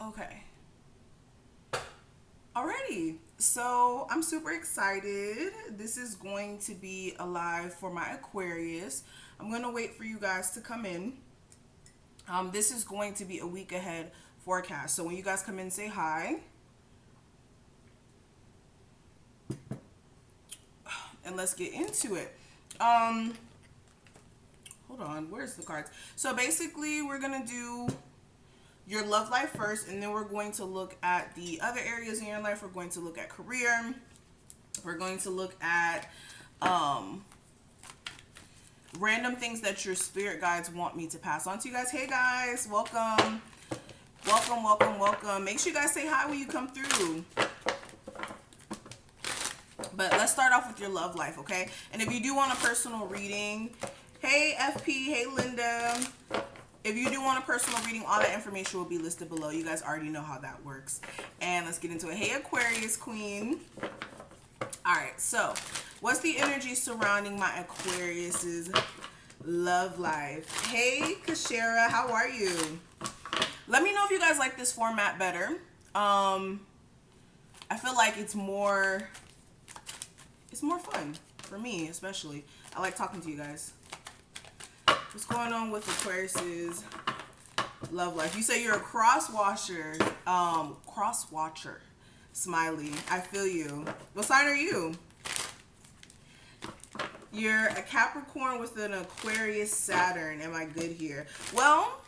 Okay. Alrighty. So I'm super excited. This is going to be a live for my Aquarius. I'm going to wait for you guys to come in. This is going to be a week ahead forecast. So when you guys come in, say hi. And let's get into it. Hold on. Where's the cards? So basically, we're going to do your love life first, and then we're going to look at the other areas in your life. We're going to look at career. We're going to look at random things that your spirit guides want me to pass on to you guys. Hey guys, welcome. Welcome, welcome, welcome. Make sure you guys say hi when you come through. But let's start off with your love life, okay? And if you do want a personal reading, hey FP, hey Linda. If you do want a personal reading, all that information will be listed below. You guys already know how that works. And let's get into it. Hey Aquarius Queen. Alright, so what's the energy surrounding my Aquarius's love life? Hey Kashara, how are you? Let me know if you guys like this format better. I feel like it's more fun for me, especially. I like talking to you guys. What's going on with Aquarius's love life? You say you're a cross-watcher. Cross-watcher. Smiley. I feel you. What sign are you? You're a Capricorn with an Aquarius Saturn. Am I good here? Well,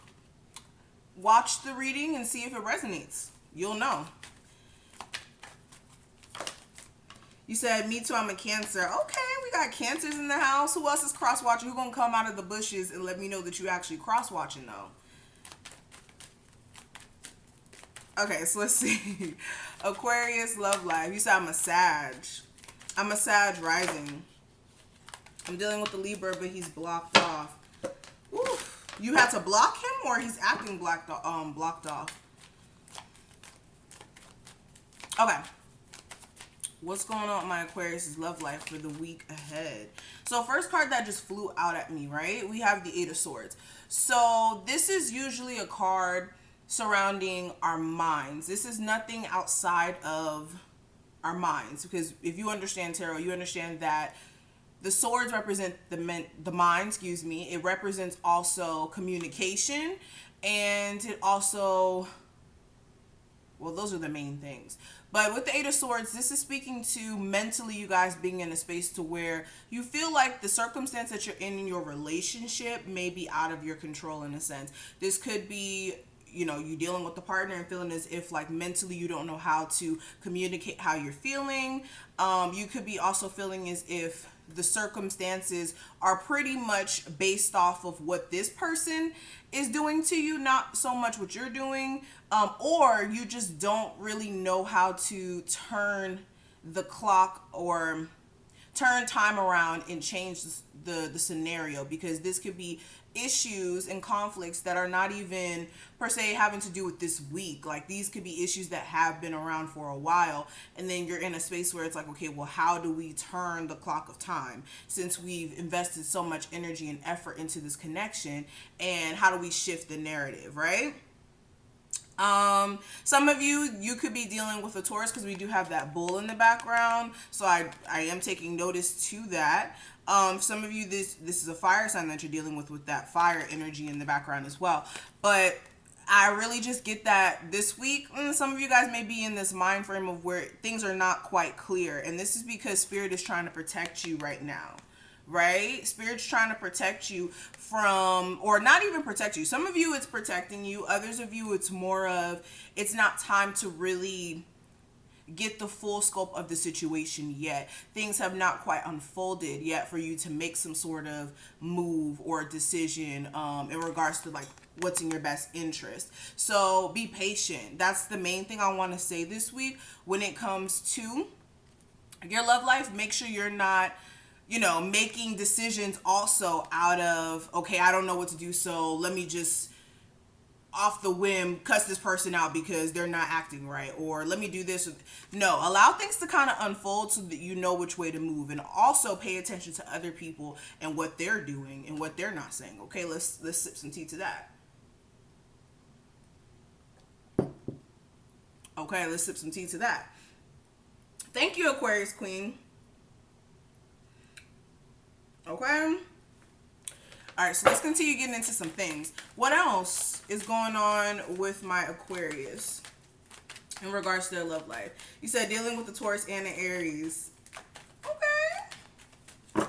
watch the reading and see if it resonates. You'll know. You said, me too, I'm a Cancer. Okay, we got Cancers in the house. Who else is cross-watching? Who gonna come out of the bushes and let me know that you actually cross-watching, though? Okay, so let's see. Aquarius love life. You said I'm a Sag. I'm a Sag rising. I'm dealing with the Libra, but he's blocked off. Oof. You had to block him, or he's acting blocked off? Okay. What's going on with my Aquarius' love life for the week ahead? So first card that just flew out at me, right? We have the Eight of Swords. So this is usually a card surrounding our minds. This is nothing outside of our minds, because if you understand tarot, you understand that the swords represent the mind, excuse me. It represents also communication, and it also, well, those are the main things. But with the Eight of Swords, this is speaking to mentally you guys being in a space to where you feel like the circumstance that you're in your relationship may be out of your control in a sense. This could be, you know, you dealing with the partner and feeling as if like mentally you don't know how to communicate how you're feeling. You could be also feeling as if the circumstances are pretty much based off of what this person is doing to you, not so much what you're doing, or you just don't really know how to turn the clock or turn time around and change the scenario, because this could be issues and conflicts that are not even per se having to do with this week. Like these could be issues that have been around for a while, and then you're in a space where it's like, okay, well, how do we turn the clock of time since we've invested so much energy and effort into this connection, and how do we shift the narrative, right? Some of you could be dealing with a Taurus, because we do have that bull in the background, so I am taking notice to that. Some of you, this is a fire sign that you're dealing with that fire energy in the background as well. But I really just get that this week, some of you guys may be in this mind frame of where things are not quite clear, and this is because Spirit is trying to protect you right now. Right? Spirit's trying to protect you from, or not even protect you. Some of you, it's protecting you. Others of you, it's more of, it's not time to really get the full scope of the situation yet. Things have not quite unfolded yet for you to make some sort of move or decision in regards to like what's in your best interest. So be patient. That's the main thing I want to say this week when it comes to your love life. Make sure you're not, you know, making decisions also out of, okay, I don't know what to do, so let me just off the whim cuss this person out because they're not acting right, or let me do this. No, allow things to kind of unfold so that you know which way to move, and also pay attention to other people and what they're doing and what they're not saying. Okay, let's sip some tea to that. Okay, let's sip some tea to that. Thank you, Aquarius Queen. Okay. All right, so let's continue getting into some things. What else is going on with my Aquarius in regards to their love life? You said dealing with the Taurus and the Aries. Okay.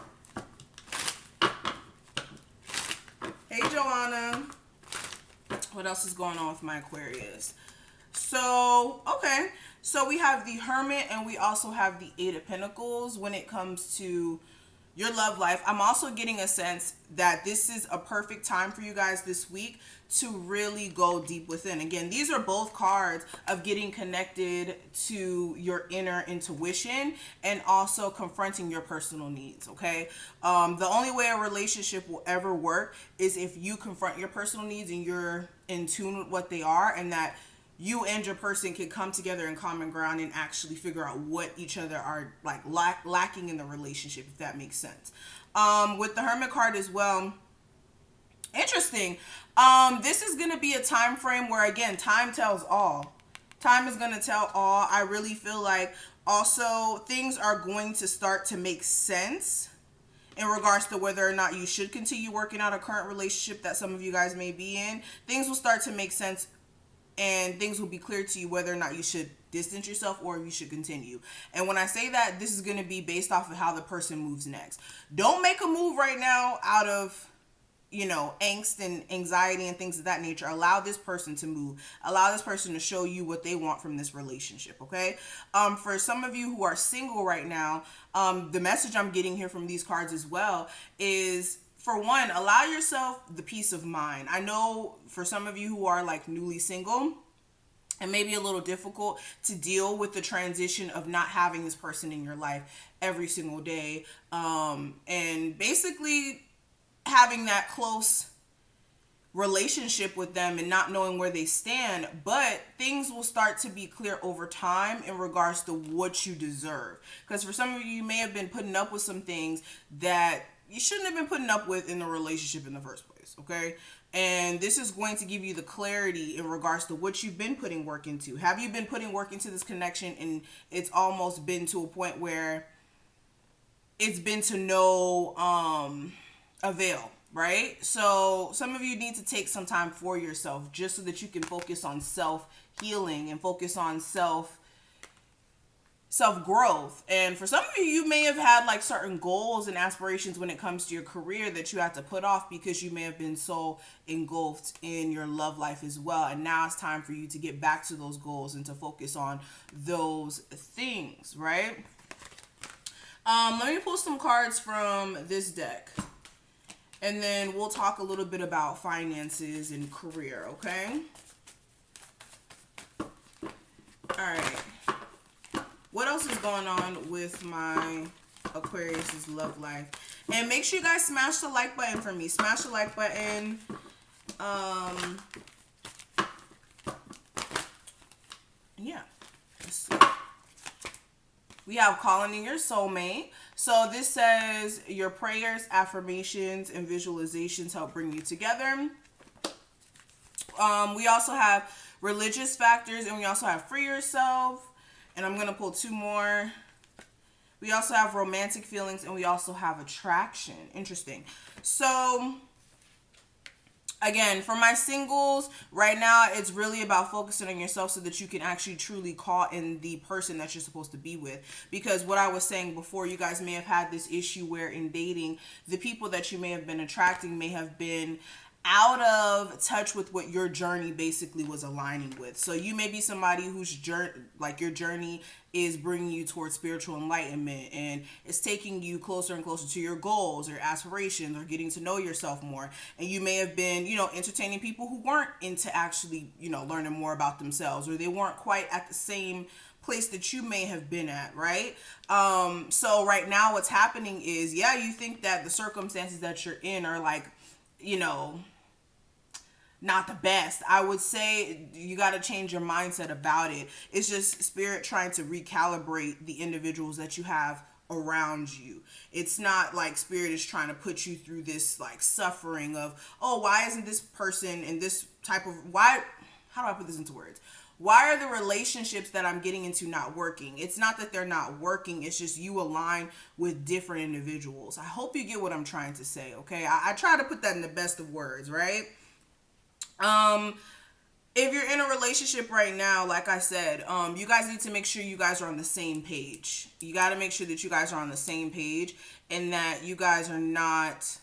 Hey, Joanna. What else is going on with my Aquarius? So, okay. So we have the Hermit and we also have the Eight of Pentacles when it comes to your love life. I'm also getting a sense that this is a perfect time for you guys this week to really go deep within. Again, these are both cards of getting connected to your inner intuition and also confronting your personal needs, okay? The only way a relationship will ever work is if you confront your personal needs and you're in tune with what they are, and that you and your person can come together in common ground and actually figure out what each other are like lacking in the relationship, if that makes sense. With the Hermit card as well, interesting. This is going to be a time frame where, again, time tells all. Time is going to tell all. I really feel like also things are going to start to make sense in regards to whether or not you should continue working out a current relationship that some of you guys may be in. Things will start to make sense and things will be clear to you whether or not you should distance yourself or you should continue. And when I say that, this is going to be based off of how the person moves next. Don't make a move right now out of, you know, angst and anxiety and things of that nature. Allow this person to move. Allow this person to show you what they want from this relationship, okay? For some of you who are single right now, the message I'm getting here from these cards as well is, for one, allow yourself the peace of mind. I know for some of you who are like newly single, it may be a little difficult to deal with the transition of not having this person in your life every single day. And basically having that close relationship with them and not knowing where they stand, but things will start to be clear over time in regards to what you deserve. Because for some of you may have been putting up with some things that you shouldn't have been putting up with in the relationship in the first place, okay? And this is going to give you the clarity in regards to what you've been putting work into. Have you been putting work into this connection and it's almost been to a point where it's been to no avail, right? So some of you need to take some time for yourself just so that you can focus on self-healing and focus on self-growth. And for some of you, you may have had like certain goals and aspirations when it comes to your career that you had to put off because you may have been so engulfed in your love life as well. And now it's time for you to get back to those goals and to focus on those things, right? Let me pull some cards from this deck. And then we'll talk a little bit about finances and career, okay? All right. What else is going on with my Aquarius's love life? And make sure you guys smash the like button for me. Smash the like button. Yeah. Let's see. We have calling in your soulmate. So this says your prayers, affirmations, and visualizations help bring you together. We also have religious factors, and we also have free yourself. And I'm going to pull two more. We also have romantic feelings, and we also have attraction. Interesting. So, again, for my singles, right now, it's really about focusing on yourself so that you can actually truly call in the person that you're supposed to be with. Because what I was saying before, you guys may have had this issue where in dating, the people that you may have been attracting may have been out of touch with what your journey basically was aligning with. So you may be somebody whose journey, like your journey is bringing you towards spiritual enlightenment and it's taking you closer and closer to your goals or aspirations or getting to know yourself more. And you may have been, you know, entertaining people who weren't into actually, you know, learning more about themselves, or they weren't quite at the same place that you may have been at, right? So right now what's happening is, yeah, you think that the circumstances that you're in are like, you know, not the best. I would say you got to change your mindset about it. It's just spirit trying to recalibrate the individuals that you have around you. It's not like spirit is trying to put you through this like suffering of, oh, why isn't this person in this type of, why, how do I put this into words? Why are the relationships that I'm getting into not working? It's not that they're not working. It's just you align with different individuals. I hope you get what I'm trying to say, okay? I try to put that in the best of words, right? If you're in a relationship right now, like I said, you guys need to make sure you guys are on the same page. You got to make sure that you guys are on the same page and that you guys are not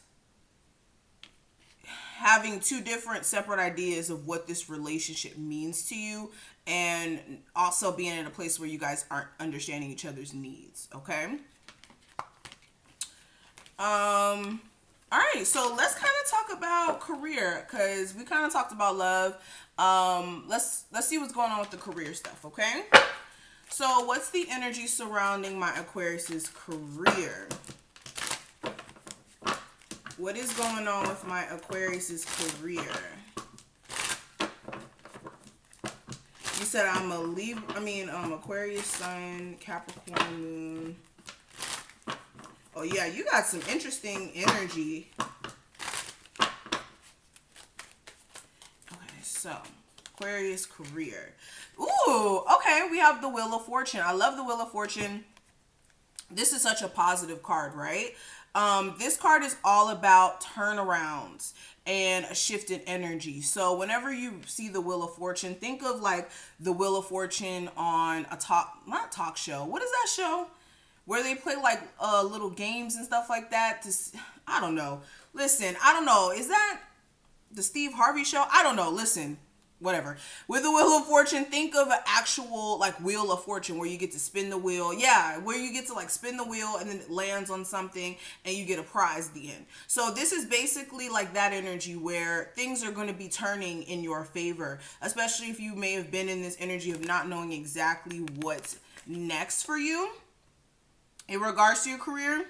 having two different separate ideas of what this relationship means to you, and also being in a place where you guys aren't understanding each other's needs, okay? All right, so let's kind of talk about career, because we kind of talked about love. Let's see what's going on with the career stuff, okay? So what's the energy surrounding my Aquarius's career? What is going on with my Aquarius's career? You said I'm a Aquarius sun, Capricorn moon. Oh yeah, you got some interesting energy. Okay, so Aquarius career. Ooh, okay, we have the Wheel of Fortune. I love the Wheel of Fortune. This is such a positive card, right? This card is all about turnarounds and a shift in energy. So whenever you see the Wheel of Fortune, think of like the Wheel of Fortune on a not talk show. What is that show? Where they play like little games and stuff like that. I don't know. Listen, I don't know. Is that the Steve Harvey show? I don't know. Listen. Whatever. With the Wheel of Fortune, think of an actual like Wheel of Fortune where you get to spin the wheel. Yeah, where you get to like spin the wheel and then it lands on something and you get a prize at the end. So this is basically like that energy where things are going to be turning in your favor, especially if you may have been in this energy of not knowing exactly what's next for you in regards to your career.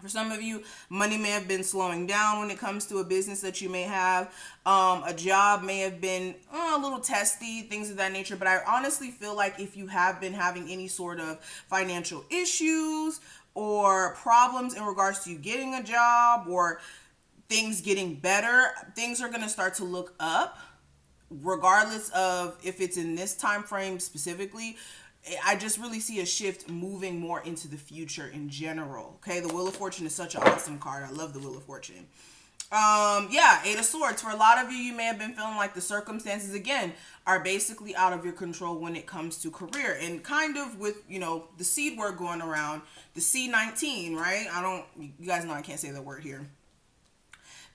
For some of you, money may have been slowing down when it comes to a business that you may have. A job may have been a little testy, things of that nature. But I honestly feel like if you have been having any sort of financial issues or problems in regards to you getting a job or things getting better, things are going to start to look up, regardless of if it's in this time frame specifically. I just really see a shift moving more into the future in general. Okay, the Wheel of Fortune is such an awesome card. I love the Wheel of Fortune. Yeah, Eight of Swords. For a lot of you, you may have been feeling like the circumstances, again, are basically out of your control when it comes to career. And kind of with, the seed word going around, the C19, right? You guys know I can't say the word here.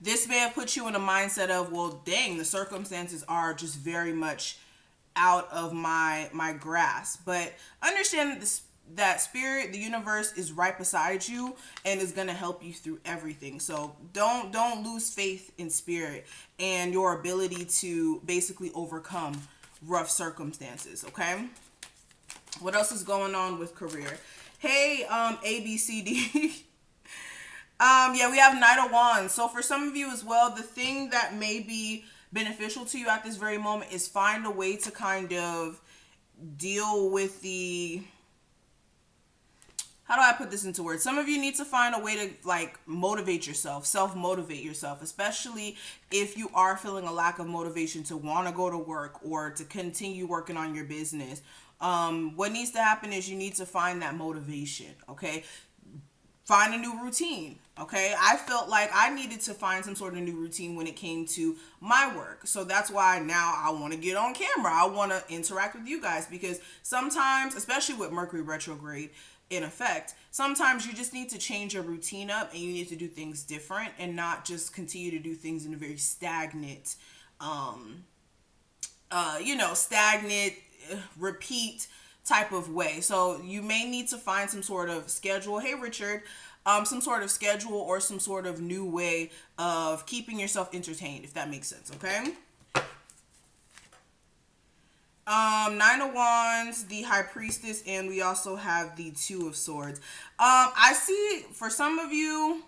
This may have put you in a mindset of, well, dang, the circumstances are just very much out of my grasp. But understand that spirit, the universe, is right beside you and is going to help you through everything. So don't lose faith in spirit and your ability to basically overcome rough circumstances. Okay, what else is going on with career? Hey, ABCD. Yeah, we have Knight of Wands. So for some of you as well, the thing that may be beneficial to you at this very moment is find a way to kind of deal with how do I put this into words? Some of you need to find a way to like motivate yourself, self-motivate yourself, especially if you are feeling a lack of motivation to want to go to work or to continue working on your business. What needs to happen is you need to find that motivation, okay? Find a new routine, okay? I felt like I needed to find some sort of new routine when it came to my work. So that's why now I want to get on camera. I want to interact with you guys because sometimes, especially with Mercury retrograde in effect, sometimes you just need to change your routine up and you need to do things different and not just continue to do things in a very stagnant, repeat type of way. So you may need to find some sort of schedule. Hey, Richard. Some sort of schedule or some sort of new way of keeping yourself entertained, if that makes sense, okay? Nine of Wands, the High Priestess, and we also have the Two of Swords. I see for some of you,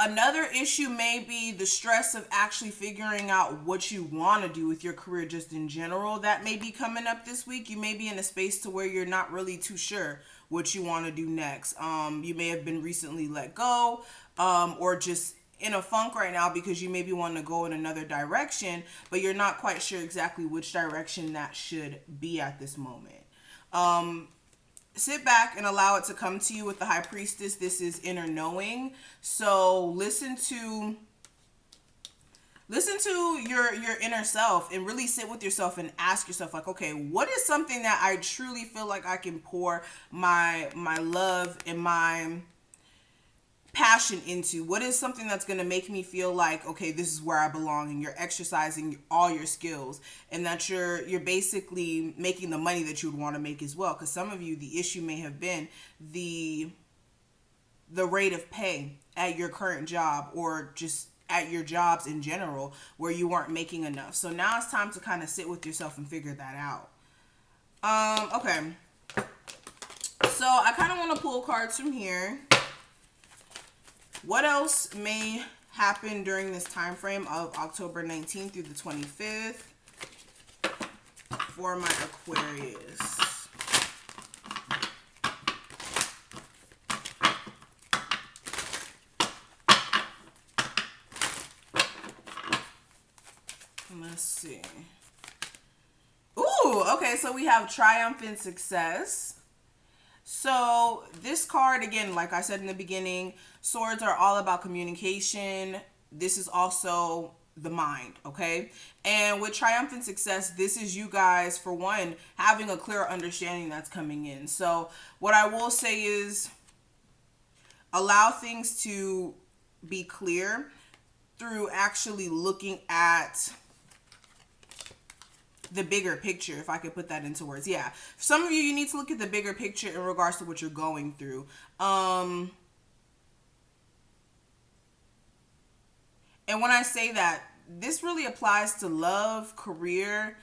another issue may be the stress of actually figuring out what you want to do with your career just in general. That may be coming up this week. You may be in a space to where you're not really too sure what you want to do next. You may have been recently let go, or just in a funk right now because you maybe want to go in another direction, but you're not quite sure exactly which direction that should be at this moment. Sit back and allow it to come to you with the High Priestess. This is inner knowing. So listen to your inner self and really sit with yourself and ask yourself, like, okay, what is something that I truly feel like I can pour my love and my passion into? What is something that's going to make me feel like, okay, this is where I belong, and you're exercising all your skills, and that you're basically making the money that you would want to make as well? Because some of you, the issue may have been the rate of pay at your current job, or just at your jobs in general, where you weren't making enough. So now it's time to kind of sit with yourself and figure that out. Okay, so I kind of want to pull cards from here. What else may happen during this time frame of October 19th through the 25th for my Aquarius? Let's see. Ooh, okay, so we have triumphant success. So this card, again, like I said in the beginning, swords are all about communication. This is also the mind, okay? And with triumphant success, this is you guys, for one, having a clear understanding that's coming in. So what I will say is allow things to be clear through actually looking at the bigger picture, if I could put that into words. Yeah, for some of you, you need to look at the bigger picture in regards to what you're going through. And when I say that, this really applies to love, career,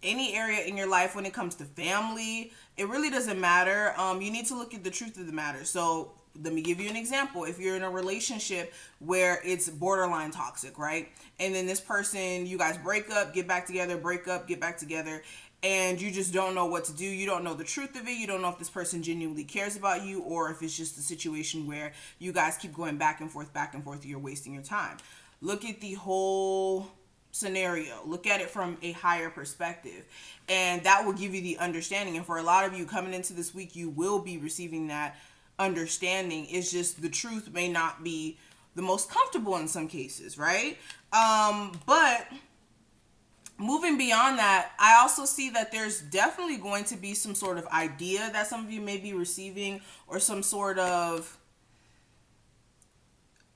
any area in your life. When it comes to family, it really doesn't matter. You need to look at the truth of the matter. So let me give you an example. If you're in a relationship where it's borderline toxic, right? And then this person, you guys break up, get back together, break up, get back together, and you just don't know what to do. You don't know the truth of it. You don't know if this person genuinely cares about you, or if it's just a situation where you guys keep going back and forth, you're wasting your time. Look at the whole scenario. Look at it from a higher perspective, and that will give you the understanding. And for a lot of you coming into this week, you will be receiving that understanding. It's just the truth may not be the most comfortable in some cases, right? But moving beyond that, I also see that there's definitely going to be some sort of idea that some of you may be receiving, or some sort of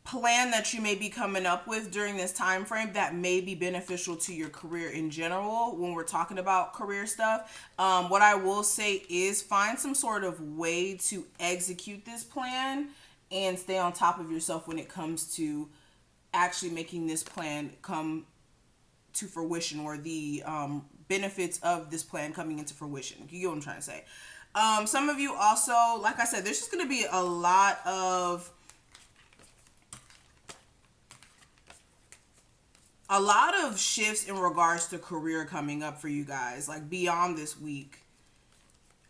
plan that you may be coming up with during this time frame that may be beneficial to your career in general. When we're talking about career stuff, what I will say is find some sort of way to execute this plan and stay on top of yourself when it comes to actually making this plan come to fruition, or the benefits of this plan coming into fruition. You get what I'm trying to say? Some of you also, like I said, there's just going to be a lot of shifts in regards to career coming up for you guys, like beyond this week.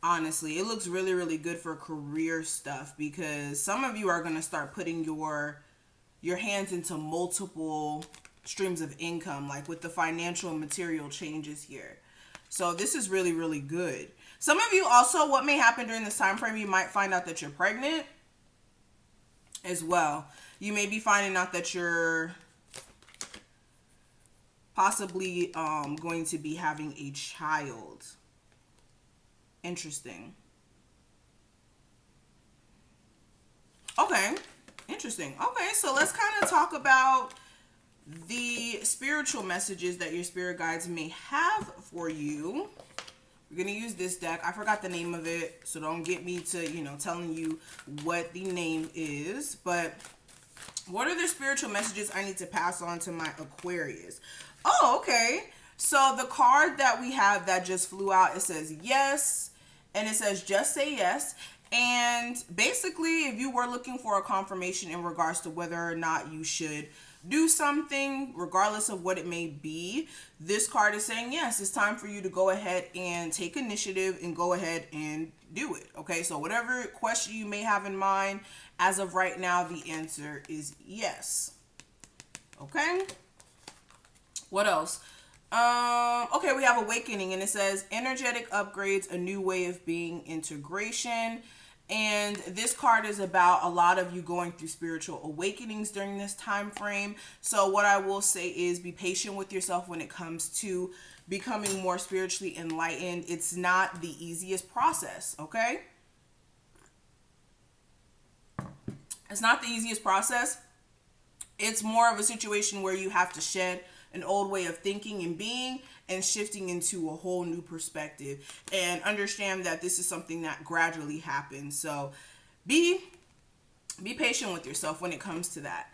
Honestly, it looks really, really good for career stuff, because some of you are going to start putting your hands into multiple streams of income, like with the financial and material changes here. So this is really, really good. Some of you also, what may happen during this time frame, you might find out that you're pregnant as well. You may be finding out that you're possibly going to be having a child. Interesting. Okay, interesting. Okay, so let's kind of talk about the spiritual messages that your spirit guides may have for you. We're going to use this deck. I forgot the name of it, so don't get me to, telling you what the name is. But what are the spiritual messages I need to pass on to my Aquarius? Oh, okay. So the card that we have that just flew out, it says yes, and it says just say yes. And basically, if you were looking for a confirmation in regards to whether or not you should do something, regardless of what it may be, this card is saying yes, it's time for you to go ahead and take initiative and go ahead and do it. Okay, so whatever question you may have in mind, as of right now, the answer is yes. Okay. What else? Okay, we have awakening, and it says energetic upgrades, a new way of being, integration. And this card is about a lot of you going through spiritual awakenings during this time frame. So what I will say is be patient with yourself when it comes to becoming more spiritually enlightened. It's not the easiest process, okay? It's not the easiest process. It's more of a situation where you have to shed an old way of thinking and being and shifting into a whole new perspective, and understand that this is something that gradually happens. So be patient with yourself when it comes to that.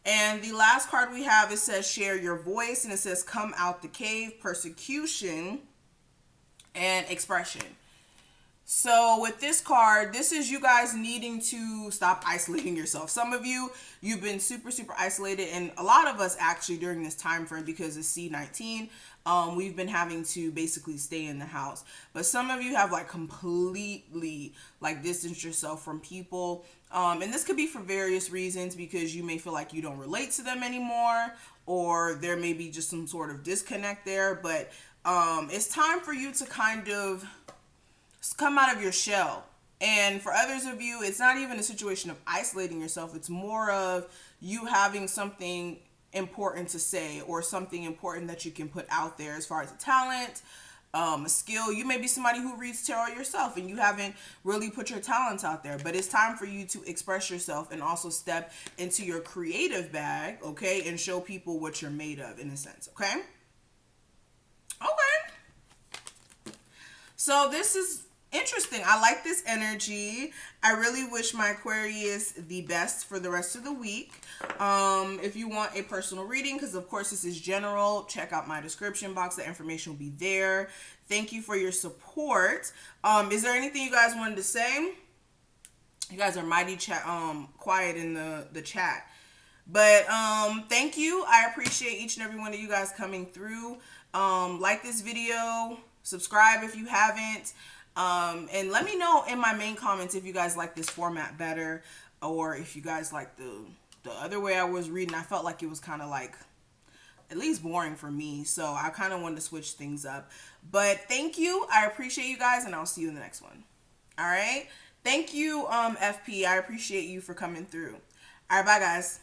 And the last card we have, it says share your voice, and it says come out the cave, persecution and expression. So with this card, this is you guys needing to stop isolating yourself. Some of you, you've been super isolated, and a lot of us actually during this time frame, because it's C19, we've been having to basically stay in the house. But some of you have like completely like distanced yourself from people. And this could be for various reasons, because you may feel like you don't relate to them anymore, or there may be just some sort of disconnect there. But it's time for you to kind of come out of your shell. And for others of you, it's not even a situation of isolating yourself. It's more of you having something important to say, or something important that you can put out there as far as a talent, a skill. You may be somebody who reads tarot yourself and you haven't really put your talents out there, but it's time for you to express yourself and also step into your creative bag, okay, and show people what you're made of, in a sense, okay? Okay. So this is interesting. I like this energy. I really wish my Aquarius the best for the rest of the week. If you want a personal reading, because of course this is general, check out my description box. The information will be there. Thank you for your support. Is there anything you guys wanted to say? You guys are mighty quiet in the chat. But thank you. I appreciate each and every one of you guys coming through. Like this video, subscribe if you haven't. And let me know in my main comments if you guys like this format better, or if you guys like the other way I was reading. I felt like it was kind of like at least boring for me, so I kind of wanted to switch things up. But thank you. I appreciate you guys, and I'll see you in the next one. All right. Thank you, FP. I appreciate you for coming through. All right. Bye, guys.